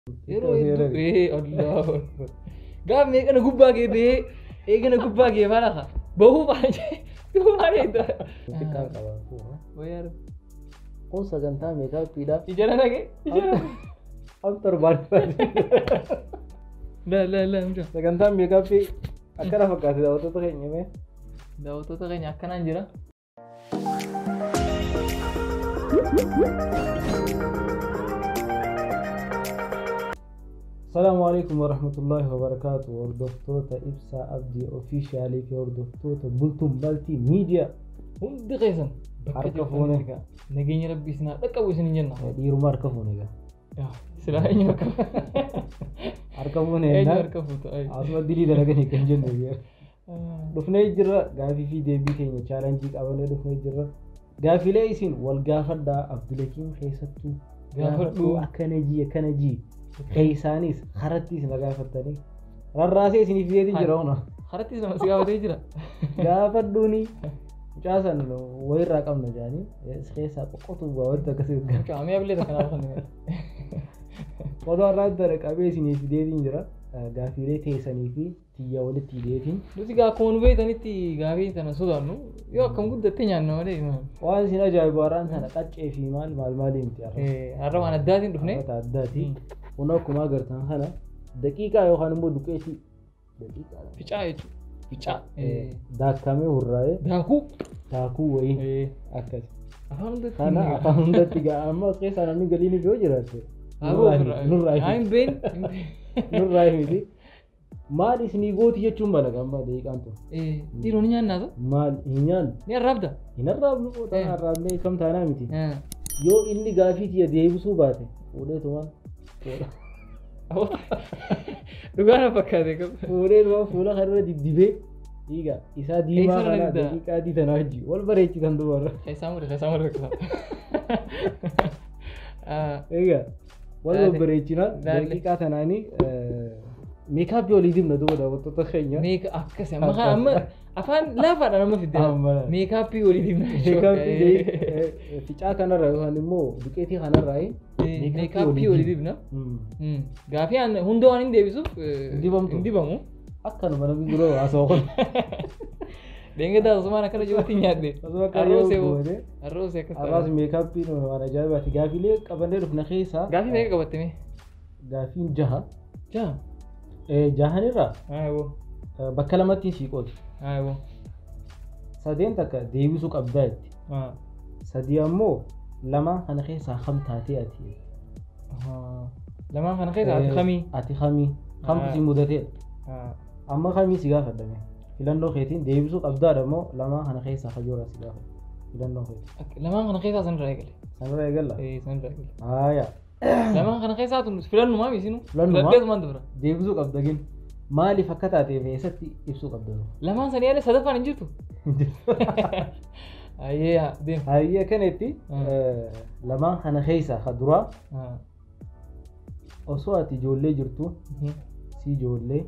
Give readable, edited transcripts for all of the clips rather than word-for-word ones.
Yeroo hedduu Allahu Akbar. Gaaf meeqana gubbaa kee bee eegana gubbaa kee faana bahuu baay'ee duubaaleedha. Xiqqaan qaba fuudha. Wayyaar. Kun sagantaa meekaappiidha. Ijara dhagee ijara. After barbaade. La mucaa. Sagantaan meekaappii akkana fakkaate daawwattoota keenya mee. Daawwattoota keenya akkanaan jira. السلام عليكم ورحمة الله وبركاته. وردفتوتا إبسا أبدي أوفيشالي في وردفتوتا بلتم بالتي ميديا هم دقيقاً عركفونا نجيني ربي سنا لكوا سنين جنة ديرو ما عركفونا يا سلاحي عركف عركفونا أي هنا عركفوت أي عاصمة دليل أنا كني كنجن دبير دفنا يجرا غافي في دبي كينيا challenge أبغى دفنا يجرا غافي لا يسين والغافر دا عبد الحكيم خيساتو غافر دو أكنجي كيسانيس خرطيس نغافتني رراسي سني في دي جرونا خرطيس ما سيغا تيجرا غافدوني جاسن وين رقم نجاني خيسا قطو باوت كسي كامي ابلي تكنا خني ودو راد درك ابي سني في دي جرا غافيري تيساني في تيا ولتي ديتين دوسي غا كون وي تنيتي غافي تنا سودانو يو كم غدتي نانو ودي وان سينا جاي باران سنه قچي في مال مالي امتيار ارو انا دادين دفني دادي ونوكما غرتان هلا دقيقه يوخان مو دقيقتي دقيقه فيچايتو فيچا داكامي وراي داكو وي اكاس انا افهمت تيغا اما كيس انا من قليني بيوجرات نور راي دي مال اسني غوتي يچوم بلغا ما دقيقانتو ديرو نيان نازا مال هينان ني رابدا هنراب نو تا رابني كم تانا ميتي يو اني غافيت يا ديبسو باته ودي توان دوغانا فكاده ودي تو فولا خير دبي ايغا اسا ديما انا دقيقه دي تناجي والبريتي تندور خيسامر ايغا والبريتينا دقيقه تناني ميكاب يوليدم ندو داوتو تخينيا ميك اكس ما افان لا فانا ما في ميكاب يوليدم ميكاب في چا كان رايو دكيتي خان راي ميكاب يوليدم غافي ان هندو ان ديبسو ديبامو اكن من بيغرو اسوكن دنگدا عثمان كره جوتي نيادي اراس ميكاب نو انا جايباتي غافي لي قبل رفنا خيسا غافي ميك قبتمي غافي جها جهانيرا ايوه بكلمتي شيقوت ايوه سدين تك ديبسو قبدات سديامو لما انا خيسا خمتاتي اتي لما انا خيسا اتي خمي خمسي مدتي اما خمي سيغا فدمي فلانو خيتين ديبسو قبدا دمو لما انا خيسا خجورا سيغا فلانو خيت لما انا خيسا سنرايغل اي سنرايغل يا لما انا خيسا فلانو ما بيسينو لبيز مندبر ديبسو قبدغين مالي فكتاتي فيستي يبسو قبدو لما سنيالي صدفه نجيتو اييه دين هي كانتي لما انا خيسا خدرا وصواتي جولي جرتو سي جولي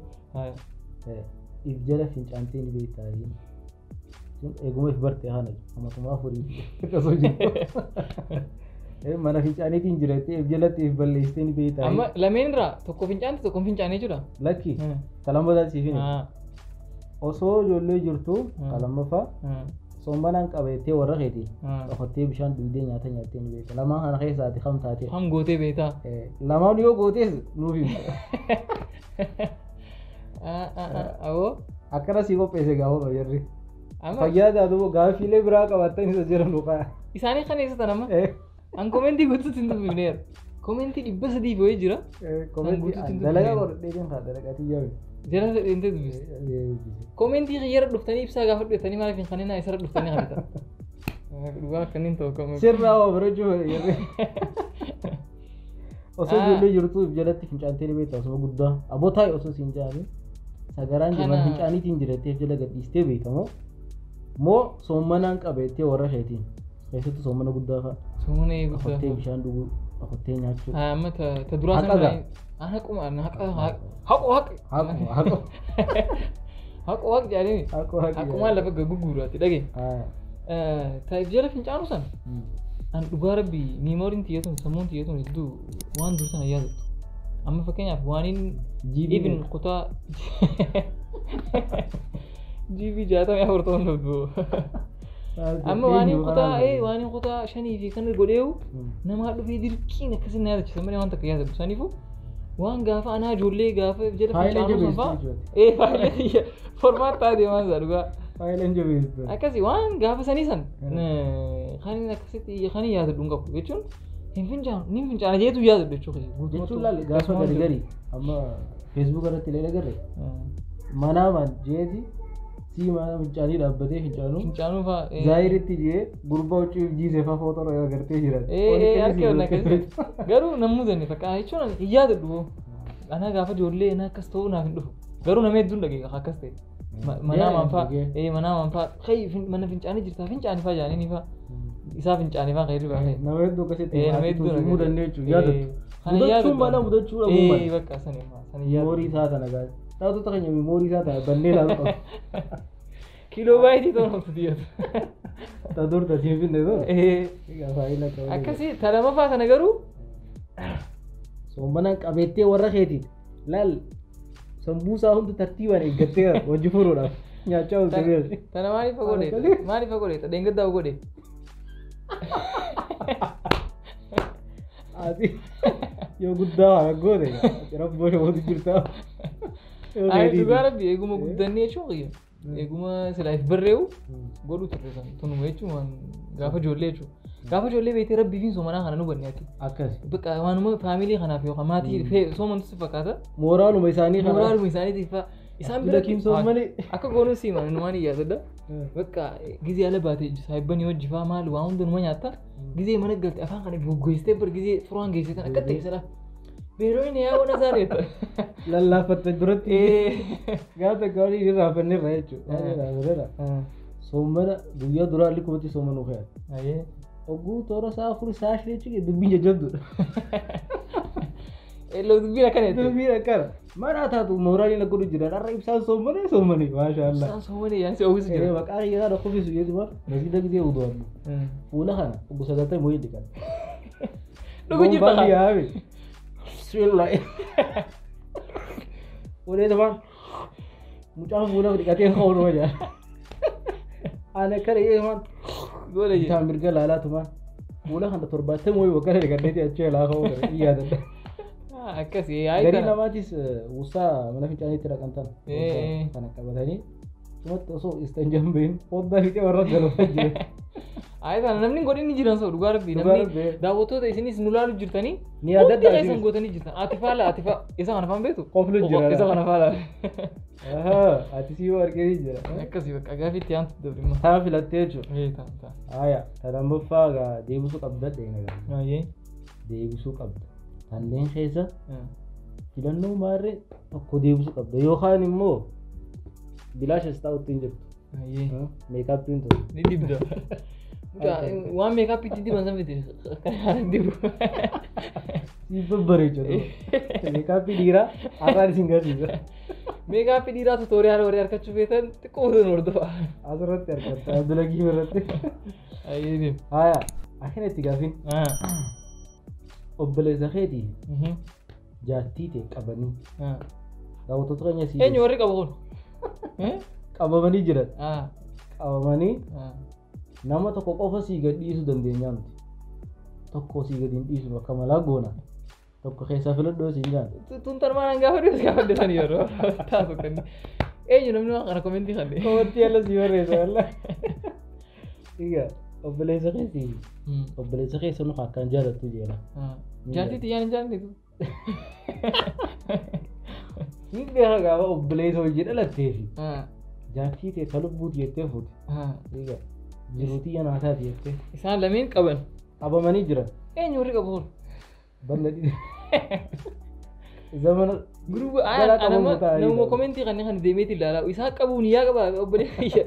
إفجلا فينشانتين بيتاين إيقوم إفبرتي هانا أما تما فوري كسوجي mana fincaan jirate ifjalatti balleesteni beeytaa amma lameen irraa tokko fincaanti tokko fincaanee jira lakki kalambata siifin osoo ijoollee jirtu kalammafa sombanaan qabeettee warra keeti qofattee bishaan dhuydee nyaata nyaattee ni beekta lamaan kana keessaati kam taate ham gootee beektaa lamaan yoo gootees nuuf himta awoo akkana sii qopheesse gaafa jarri fayyaada aduu gaafiilee biraa qabaatan isa jiran dhuqaa isaanii kan eessatan amma an commenti gochuutti hin dubbineer commenti 300 bo'ee jira commenti dalagaa godhadheen haa dalagatii yaa'u jara dhinte dubbise commenti xiyyaara dhuftanii ibsaa gaafa dhuftanii maaliif hin kanina isarra dhuftanii habita dhugaa kanniin ta'u commenti sirraa waa barachuu yeroo osoo ijoollee jirtu jalatti fincaantee ni beektaa osoo guddaa abootaa osoo siin jaami sagaraan jiran fincaaniitiin jiratteef jala gadhiistee beekamoo moo soommanaan qabeettee warra isheetiin keessattuu soomana guddaa fa'a soomana guddaa afattee bishaan dhuguu afattee nyaachuu amma ta duraa sana haquma haqu jaanii haquma lafa gugguuraati dhage taa'if jala fincaanu san an dhugaa rabbi miimoriin tiyyatuun sammuun tiyyatuun hedduu waan dursan ayyaadatu amma fakkeenyaaf waan inni GB even kutaa GB 64 ta'uu danda'u. Amma waan inni kutaa 5 fi kan godheewu nama dhufee dirqiin akkasii na yaadachiisa malee waan takka yaadatu saniifuu waan gaafa anaa ijoollee gaafa jala fincaanuu sanfaa faayila formaat taatee waan isaa dhugaa. Faayilaan jabeessitu. Akkasii waan gaafa sanii san kan akkasitti kan yaadadhu hin qabu jechuun hin fincaana jeetu yaadadhu jechuun laal gaafa gari amma feesbuuk irratti illee agarre manaamaan jeeti si mana fincaanii dhaabbatee fincaanuu fa'aa zaayiritti jee gurbaa huccuu jiisee fa'aa footoo agartee jiran. Harka akkasii garuu namuu danne fakkaata jechuun hin yaadadhu anaa gaafa ijoollee na akkas ta'uu naaf hin dhufu garuu nama hedduun dhageeka akkas ta'e. Manaamaan fa'aa mana fincaanii jirtaa fincaanii fa'aa jaanii fa'aa isaa fincaanii fa'aa qeerri baafee. Nama hedduu akkasitti himuu danda'e jechuudha yaadatu. Mudachuun mana mudachuu dhabuu mala. Bakka sanii yaadatu. Moorii isaa tana gaas. Taatota keenya moorii isaa tana bannee laalu qabu. Kiiloo baay'ee ta'uu namtu dhiyaatu. Taatota siin finne ta'u. Akkasii talamaffaa kana garuu. Soommanaan qabeettee warra keetiin laal. Sambuusaa hundi tartiibaan eeggattee wajji furuudhaaf nyaachaa ooltee beeku. Tana maaliif godhe? Dheengaddaa godhe. Ati yoo guddaa goote rabboo shabooti jirtaa. Dhugaa rabbi eeguma guddannee jechuun eeguma silaaf barreewu godhu turre san tunuma jechuun gaafa ijoollee jechuudha. Gaafa ijoollee beektee rabbii fi soomanaa kana nu banne ati. Akkasi. Bakka waanuma faamilii kanaaf yookaan maatii soomantu si fakkaata. Mooraaluma isaaniitiif isaan bira akka goonuun siimaa numaan iyyaatadha. Bakka gizee ala baatee saayibbanii hojii fa'aa maal waa hunda numa nyaatta. Gizee mana galte afaan kana goggoistee bar gizee furaan geessitan akka ta'e sana. Beeroo inni yaa wana saareetta. Lallaafatta duratti gaafa gaarii irraa fannirra jechuudha. Soomana guyyaa duraa likkumatti soomanuu fayyada. Oguu toora saa 4 saa 5 jechuudha dubbiin jajjabduudha. Eloo dubbiin akkana. Dubbiin akkana. Mana taatu mooraaliin akka godhu jira. Dharra ibsaan soomane maashaallah. Ibsaan soomane yaa si ofiis jira. Maqaa yaa da kofisu jeetu bar. Masjida gizee udu'an. Fuula kana oguu sagaltee mooyee dikan. Dhugu jirta. Bomba yaabe. Bismillah. Ulee tamaan. Mucaan fuula dikatee hoonuma jaa. Ana kare yeeman. Gole je. Taan mirga laalaa tumaan. Fuula kana torbaatee mooyee wakana dikanneeti achee laafa wakana iyyaadadha. Akkasii gadi namaatis usaa mana fincaaniitti dhaqantan kana qabatanii sumatti osoo istanjaan bahin foddaa fiixee warra galufaa jira. Kana namni godhinni jiran soo dhugaa rabbii namni daawwattoota isinis nu laalu jirtanii ni yaadadha isin gootanii jirtan atifa isa kana faan beetu qoflu jira isa kana faala. Ati sii warqee jira. Akkasii bakka gaafitti aantu dabrimma. Taa filattee jechuudha. Aya tadambaffaa deebisuu qabdadhe nagaa. Deebisuu qabda. Kanneen keessa filannoo maarree tokko deebisuu qabda yookaan immoo bilaashas ta'utti hin jirtu. Meekaapiin ta'u. Ni dibda. Waan meekaapiitti diban san fite kan dibu. Si babbareecha ta'u. Meekaappii dhiiraa har'aan isin garsiisa. Meekaappii dhiiraa tuutoriyaal warri harkachuu feetan xiqqoo osoo hordofa. Asirratti harkatta Abdulagii irratti. Ayyee. Haya akkana itti gaafin. Obboleessa keetii jaartii ta'e qabanii daawwattoota keenya sii eenyu warri qabu kun qabamanii jiran qabamanii nama tokko qofa sii gad dhiisuu dandeenyaa miti tokko sii gad hin dhiisnu akka malaa goona tokko keessaa filadhoo siin jaan tuntar maanaan gaafa dhiyeessan yeroo taatu kan eenyu namni waan kana komentii kan komentii ala sii barreessa walla egaa obboleessa keessa nu akkaan jaalattu jeera. Jaartiitti yaan hin jaalanneetu. Ni beeka gaafa obboleessa hojii dhalatteefi. Jaartii ta'e ka lubbuuti jettee fuute. Egaa jiruutii yaa naataati jettee. Isaan lameen qaban. Qabamanii jiran. Eenyu warri qabu kun? Bal'adhi. Zamana. Nama komentii kan deemeeti ilaalaa isaa qabuun yaa qaba obboleessa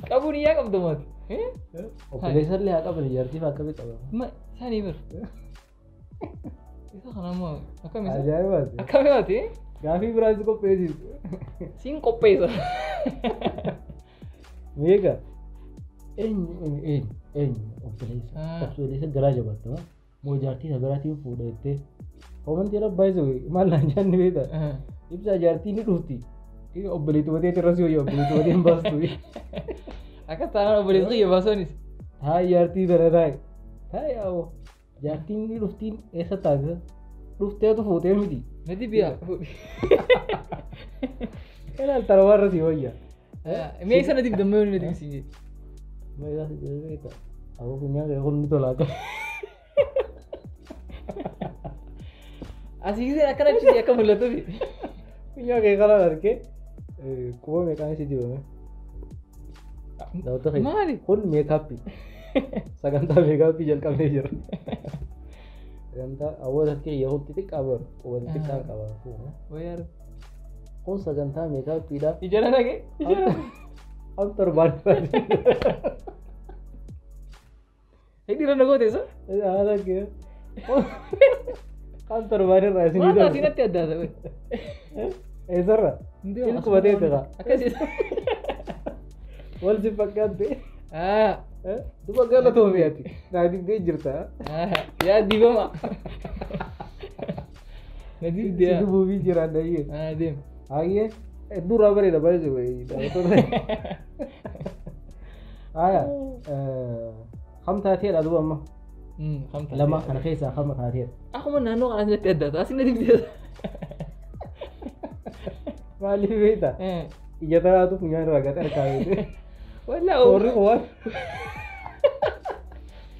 qabuun yaa qabda maati. Obboleessa illee haa qaban jaartiif akkami qaba. Isaanii bar. Isa kana immoo akkami isa? Ajaa'ibaati. Akkami maati? Gaafii biraas qopheessitu. Siin qopheessa. Meeqa? Eenyu obboleessa garaa jabaatama moo jaartii isa biraatiin fuudha jettee Homanti rabbaa isa maalaan jaanni beektaa ibsaa jaartii ni dhufti obboleetti watee irra si hoyyoo obboleetti watee hin baastu Akka taanaan obboleessi xiyya baasoonis. haa jaartii bira taa'e yaa'oo jaartiin ni dhuftiin eessa taasisa dhufteetu fuutee miti Nati biyaa. ilaal tarwaarra si hoyya Mee isa nati bidammoo yoo nati bisiin jedhe. Mailah beektaa aboo funyaan kee kun ni tolaata Asii gisee akkana ibsitee akka mul'atuufi. funyaan kee kanaan argee quba meeqaan isii dibame daawwata Maali? kun meekaappii sagantaa meekaappii jalqabnee jira sagantaa awwaala kiyya kun xixiqqaa bara quba xixiqqaa qaba Wayyaar. kun sagantaa meekaappiidha Ijara dhagee. Ijara. after baan Hidhiira na goote isa. haala kee after baan irraa isin Maata asinatti addaata wey. eessarra ilqubatee ta'a Akkasii. wal si fakkaatte Ah. duba galatoomii ati naa dibdee jirta Yaa dibama. Na dibdee. si dubuufii jiraan dhayyee Deem. hayyee dura bareeda baay'ee wayi daawwattoota haya kam taateedha duba amma Hamta. lama kana keessaa kama taateedha Akkuma naannoo kana asinatti addaata. Asin na dibdee. maaliif beektaa ija tanaatu funyaan irraa gad harkaa beekte Wallaa. Sorry waan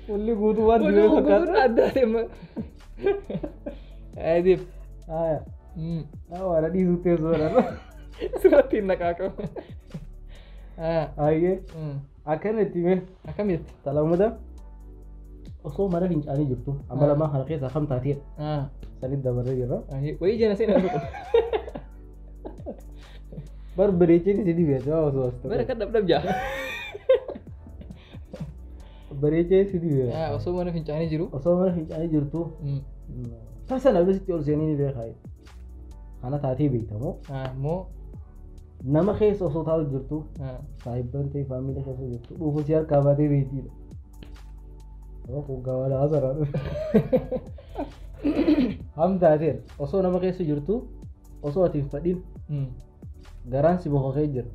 fulli guutuu waan dibee fakkaata Kun addaate ma. Deem. haya waan dhiisuu teessoodha Sirratti hin naqaaqamu. hayyee akkana itti mee Akkamitti? talamuda osoo mana fincaanii jirtu amma lamaa kana keessaa kam taateedha sanit dabarree jirra Wayii jana seenaa dhufu. bar bareecheen isi dibeete waa osoo as Bara kan dhabdhab jaa. bareecheen isi dibeete Osoo mana fincaanii jiru. osoo mana fincaanii jirtu tasana bisitti ol seenii ni beekaa kana taatee beektamoo Moo. nama keessa osoo taa'u jirtu saahibban ta'e faamilii keessa jirtu dhufu si harkaa baatee beektiidha hoggaa wala haasara ham taateen osoo nama keessa jirtu osoo ati hin fadhin garaan si bokokee jira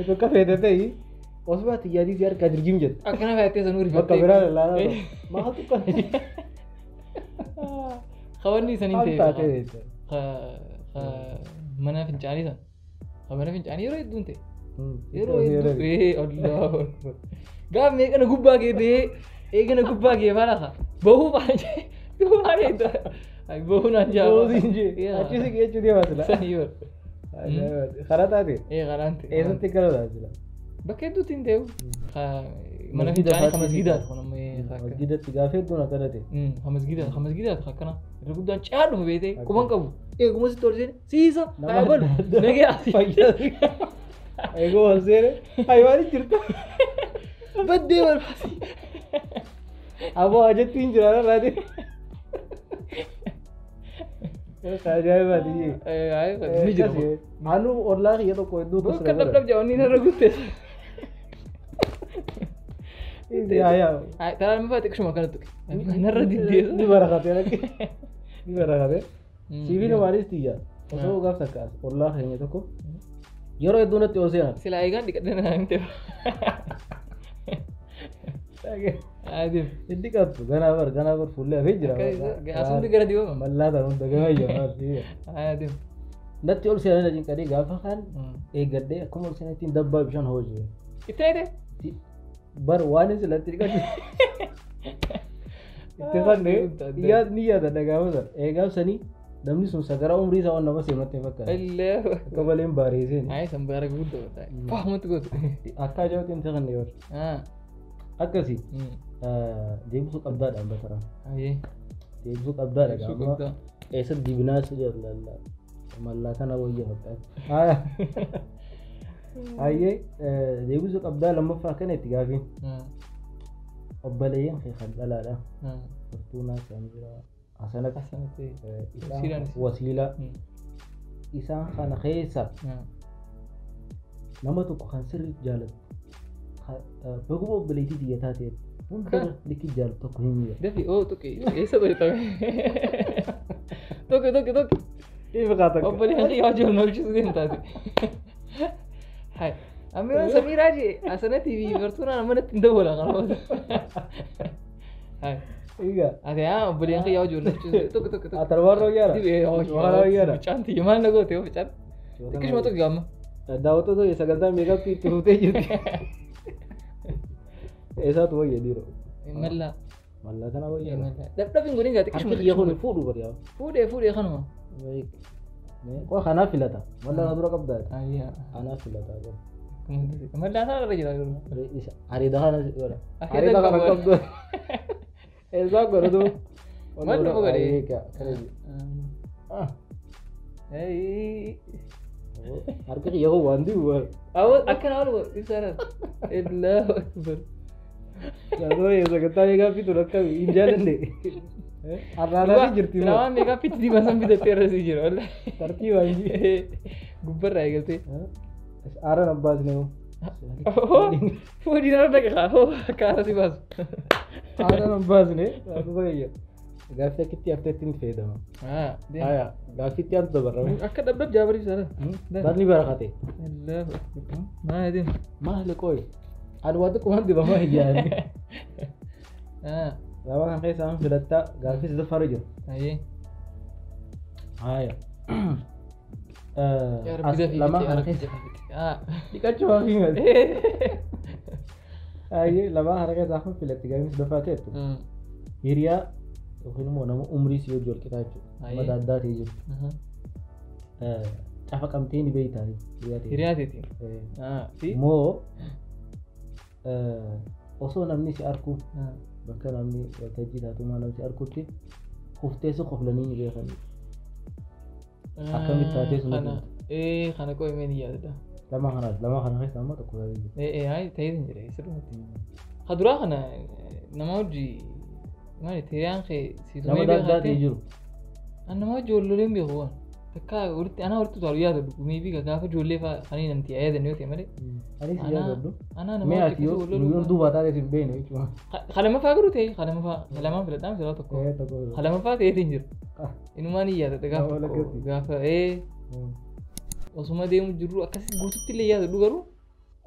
tokko feete ta'e osoo ati yaadii si harkaa dirgim jedha Akkana fayyattee sanuu bakka rifattee. biraa lallaataa maaltu kana Kawanni isaniin ham ta'e. taatee beekta Mana fincaanii san. Mana fincaanii yeroo hedduun ta'e. yeroo Yeroo hedduu. Allah. Gaaf meeqana gubbaa gee bee eegana gubbaa gee faana bahuu faana jee. Bahuu faana hedduu. Bahuu naan jaa. Boosiin jee achisi geechuu deemaa sila Sani yoo. karaa taate Karaan ta'e. eessatti gara taasisa Bakka hedduutti hin ta'u. Mana fincaanii kan masgiidaati kun amma masgidatti gaafee hedduun akkana ta'e kan masgiidaati akkana irra guddaan caa dhufu beetee quban qabu eeguma sitti ol seene siisa ayabalu nagee asii eeguu ol seene haywaan jirta baddee barbaasi aboo ajatti hin jiraata laati ajaa'ibaati ni jira anu ollaa kiyya tokko hedduu bakka dhabdhab jaawanii narra gutteessa taraa nama faate qishuma akkana tuqe narra diddeessa ni barakate ni barakate siibii namaanis tiyya osoo gaaf takkaas ollaa keenya tokko yeroo hedduu natti ol seenan silaa eegaan dhiqadhee naa himte Hindi qabdu ganaa bar fuullee hafee jira asumti gara dibama mallaa ta'an hunda gamaa jira natti ol seenan cinqadee gaafa kaan eeggadhee akkuma ol seenan ittiin dabbaa bishaan hojii itti ayite bar waan hin silatti dhiqatu itti kannee ni yaada dhagaama sana eegaaf sanii namni sun sagaraa umrii isaa waan nama seematti fakkaata akka malee baareeseen san baara guddaa ta'e fahumatti gootu akka ajaa'utti hin ta'an yoo akkasii deebisuu qabdaadhaan bataraa deebisuu qabdaadha gaama eessatti dibinaas jaalala mallaa kana wayya fakkaata hayyee deebisuu qabdaa lammaffaa kana itti gaafiin obboleeyyan kee kan dhalaadha fortuunaa kan jira hasanatti isaan wasiilaa isaan kana keessa nama tokko kan sirriitti jaalatu Beekuma obboleettii xiyyataa ta'e hunda likki jaalatu tokko hin miira. Dafi tokko eessa barreeffame? Tokko. Obboleettii yoo jiru nolchisu deemtaati. Hai. Amma Samiraa jee asanatti fi bartuunaan manatti hin dawwala qaba. Hai. Iya. Ate obboleettii yoo jiru nolchisu tokko. Atarwarroo yaara. Warroo yaara. Canti maal na goote yoo can. Xiqqishuma tokko gaama. Daawwattoota sagantaa meeqatti itti fuutee jirti. Eessaatu wayya dhiiroo. Mallaa. Mallaa kana wayya. Dhabdhabin godhin gaa xiqqishuma. Harki kiyya kun fuudhu bariyaa. Fuudhee kanuma. Koo kanaaf filata. Mallaa dura qabdaa. Ayyaa. Kanaaf filata. Mallaa sana irra jira yeroo. Areeda kana godha. Areeda kana qabdu. Eessaa godhatu. Mallu bogadee. Harka kiyya kun waan dibu. Akkana wal ibsaadhaan. Allahu akbar. Yaadoo sagantaa meeqaa fitu akka hin jaalanne. Arraanaa jirti moo? Silaamaan meeqaa fitu dibasan bitattee irra si jira walla. Tartiibaan ji. Gubbarraa eegaltee. Aaraan abbaasne moo? Fuudhiin irra dhaqaa kaara si baasu. Aaraan abbaasne waantota gayya. Gaaffii akkitti hafteetti hin fayyadama. Haa gaaffiitti aantu dabarrame. Akka dhabdab jaabarii sana. Barni barakate. Maal deemu? Maal qoy? Ani waan tokko waan dibamaa hin jaallanne. Lama kan keessaa filattaa gaaffii sadaffaa jiru. Haaya. Lama kan keessaa. Dhiqachuu waan hin galle. Haayee lama kan keessaa kun filatti gaaffii sadaffaa ta'etu. Hiriyaa yookiin immoo nama umrii si hojii walqixaa jechuudha. Mata addaa ta'e jiru. Cafa qabtee ni beektaa hiriyaa ta'eeti. Moo osoo namni si arku bakka namni waltajjii taatumaa namni si arkutti kufteessu qoflanii ni beekan. Akkamitti taatee sun kana qo'ee mee ni yaadada. Lama kana keessa amma tokko yaaduu jiru. Hayi ta'ee hin jira sirriitti. Kaduraa kana nama hojii maali hiriyaan kee si nama addaa ta'e jiru. Nama ijoolleen beeku waan. Akka ana walitti utaalu yaadadu maybe gaafa ijoollee fa'aa kan namti yaadan yoo ta'e malee. Anis yaadadu. Ana nama mee ati yoo duuba taatee sin beekne jechuudha. Qalama fa'aa garuu ta'e qalama fa'aa lamaan filadhaan sirraa tokko. Qalama fa'aa ta'ee hin jiru. Inumaan hin yaadadha gaafa osuma deemu jiru akkasii guututti illee yaadadu garuu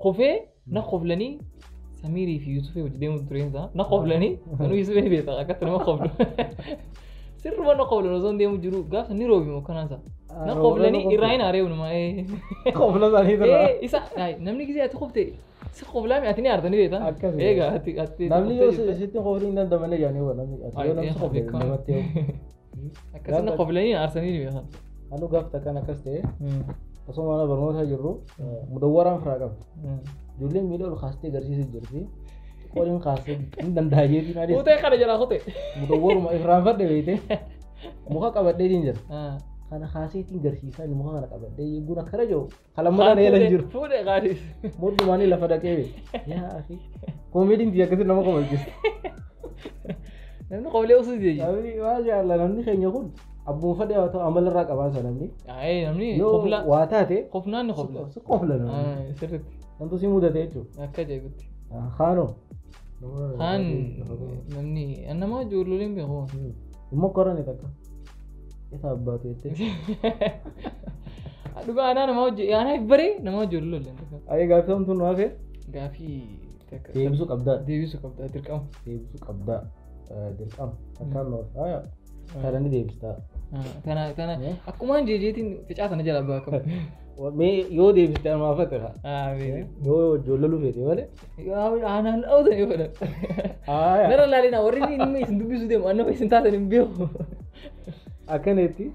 qofee na qoflanii Samirii fi Yusufee wajji deemu tureensa na qoflanii kanuu Yusufee ni beektaa akkatti nama qoflu. Sirruma na qoflan osoo deemu jiru gaafa ni roobi moo kanaasa. Na qoflanii irraa hin areewu nama. Qofla isaanii irraa. Isa namni gisee ati qofte si qoflaa ati ni aartanii beektaa. Eegaa ati. Namni yoo sitti qofli hin dandamane yaani waa namni ati yoo namni qofle namatti yoo. Akkasuma qoflanii aarsanii ni beekan. Halluu gaafa takkaan akkas ta'e osoo mana barnootaa jirru mudawwaraan firaa qabdu. Ijoolleen miila ol kaastee agarsiisuu jirti. Qoriin kaasee hin danda'a jeetiin adeemsa. Kutee kana jalaa kutee. Mudawwaruma irraanfadhe beekte muka qabadhee hin jira. Kana kaaseetiin agarsiisaa inni muka kana qabadhee eeguun akkana jiru. Kalammadhaan eelan jiru. Fuudhee qaadis. Muddumaanii lafa dhaqee beekte. Yaa akhi koomeediin biyya akkasii nama qomalchiste. Namni qoflee osoo jeeji. Maashaallah namni keenya kun abbuun fadhee haa ta'u amala irraa qabaa sana namni. Namni qofla. Waa taate. Qofnaan ni qofla. Qofla namni. Sirriitti. Namtu si mudate jechuudha. Akka jeegutti. Haanoo. Haan namni nama ijoolleen beeku. Immoo qorani takka. Isa abbaatu jettee. Dhugaa anaa nama hojii anaa baree nama ijoollee takka. Ayee gaaffii homtuu nu hafe. Gaaffii takka. Deebisuu qabdaa. Deebisuu qabdaa dirqama. Deebisuu qabdaa. Dirqama. Akkaan noof. Kana ni deebistaa. Kana akkumaan jeejeetiin ficaa sana jala ba'a qabu. Mee yoo deebistee armaa fate yoo ijoollee lufeete malee. Aanaan dhawutan yoo fedhan. Nara laalina warri inni isin dubbisuu deemu annama isin taatan hin beeku. Akkanatti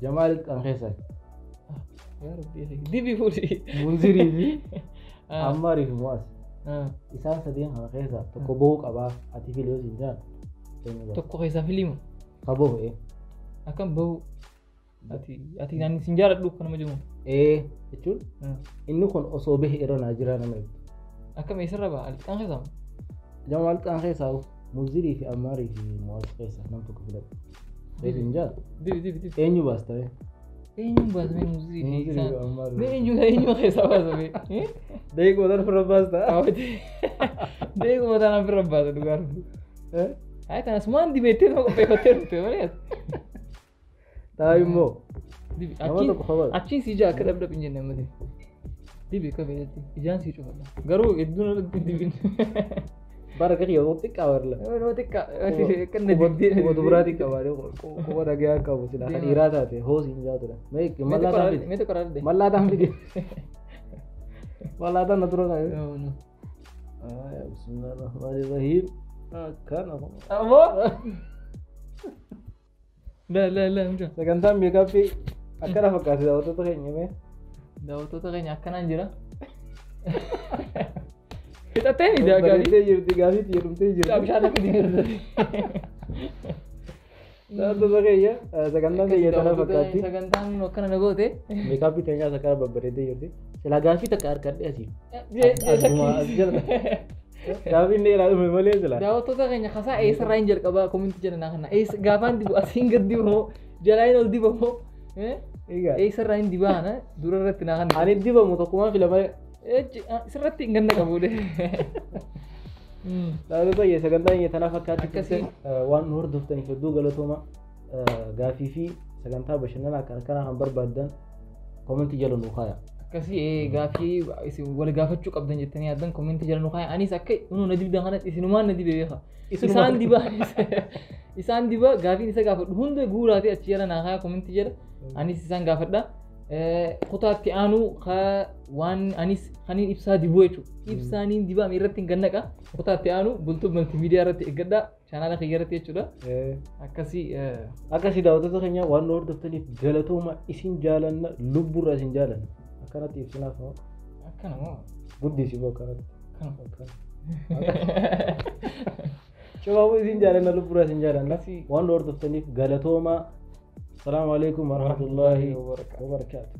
Jamaal Qanqeessaa. Dibii fuudhii. Munzirii fi Ammaarii fi Mu'aas. Isaan sadeen kana keessaa tokko bahuu qabaa ati filee siin jaan. Tokko keessaa filiimu. Ka bahu Akkam bahu ati naan siin jaaladhu kan nama jiru. Jechuun inni kun osoo bahe irra naa jira nama ibsu. Akkam eessarra ba'a alixaan keessaa? Jamaal Qanqeessaa Munzirii fi Ammaarii fi Mu'aas keessaa nam tokko filadhu. Siin jaan? Dibi. Eenyu baas ta'e? eenyuun baasame muuzii fi Muuzii isaan fi ammaaruu. mee eenyu keessaa baasame Deequu wadar fira baasta. beekuma tanaan firra baasa dhugaa haa kana asumaan dibeettee nama qopheeffattee dhufte malee Taa immoo nama tokko qabata. achiin si ijaa akka dhabdhab hin jenne ammati dibi akka beekatti ijaan si cufadha garuu hedduun irratti dibin Bara kaki yoo xiqqaa warla. yoo xiqqaa kan na dibdee Quba dubaraa xiqqaa baadee quba dhagaa qabu sila kan dhiiraa taate hoos hin jaa ture. Mallaa taan fide. mee tokko raadde Mallaa taan fide. Mallaa taan na dura kaa'e. Bismillahirrahmanirrahim. Akkana. ammoo la mucaa Sagantaan meekaappii akkana fakkaate daawwattoota keenya mee. daawwattoota keenya akkanaan jira fixattee ni gaaffii Bareeddee jirti gaafiitti jedhumtee jirti. bishaan akka dibeerda Daawwattoota keenya sagantaan keenya tana fakkaatti. sagantaan akkana na goote Meekaappii keenyaas akkana babbareeddee jirti. Sila gaafii takka harkadhee asii. Gaafiin dheeraa dhume malee sila. daawwattoota keenya kasaa eessarraa hin jalqabaa kominti jedhanaa kana gaafaan dibu asiin gad dibamoo jalaan ol dibamoo Egaa eessarraa hin dibaana dura irratti naa kana ani dibamu tokkumaa filamee sirratti hin ganna qabuudhe daawwattoota keenya sagantaan keenya tana fakkaatti. Akkasii. Waan nu hordoftaniif hedduu galatooma. Gaafii fi sagantaa bashannanaa akka kanaa kan barbaaddan komentii jala nu kaaya. akkasii gaaffii isin wal gaafachuu qabdan jettanii yaaddan komentii jala nu kaaya anis akka unu na dibdan kanatti isinumaan na dibe beeka isaan diba isaan diba gaaffiin isa gaafadhu hunda guuraati achi jala naa kaaya komentii jala anis isaan gaafadha kutaatti aanu waan anis kaniin ibsaa dibuu jechuudha ibsaaniin dibaame irratti hin gannaqa kutaatti aanu bultuu maltiimiidiyaa irratti eeggadha chaanaala kiyya irratti jechuudha akkasii daawwattoota keenya waan nu hordoftaniif galatooma isin jaalanna lubburraa isin jaalanna akkanatti ibsinaaf moo akkana moo guddisi moo akkanatti akkana shabaabuu isin jaalanna lubburraa isin jaalanna Akkasii. waan nu hordoftaniif galatooma. Salaamu alaikum warahmatullahi wabarakaatuh. wabarakatuh.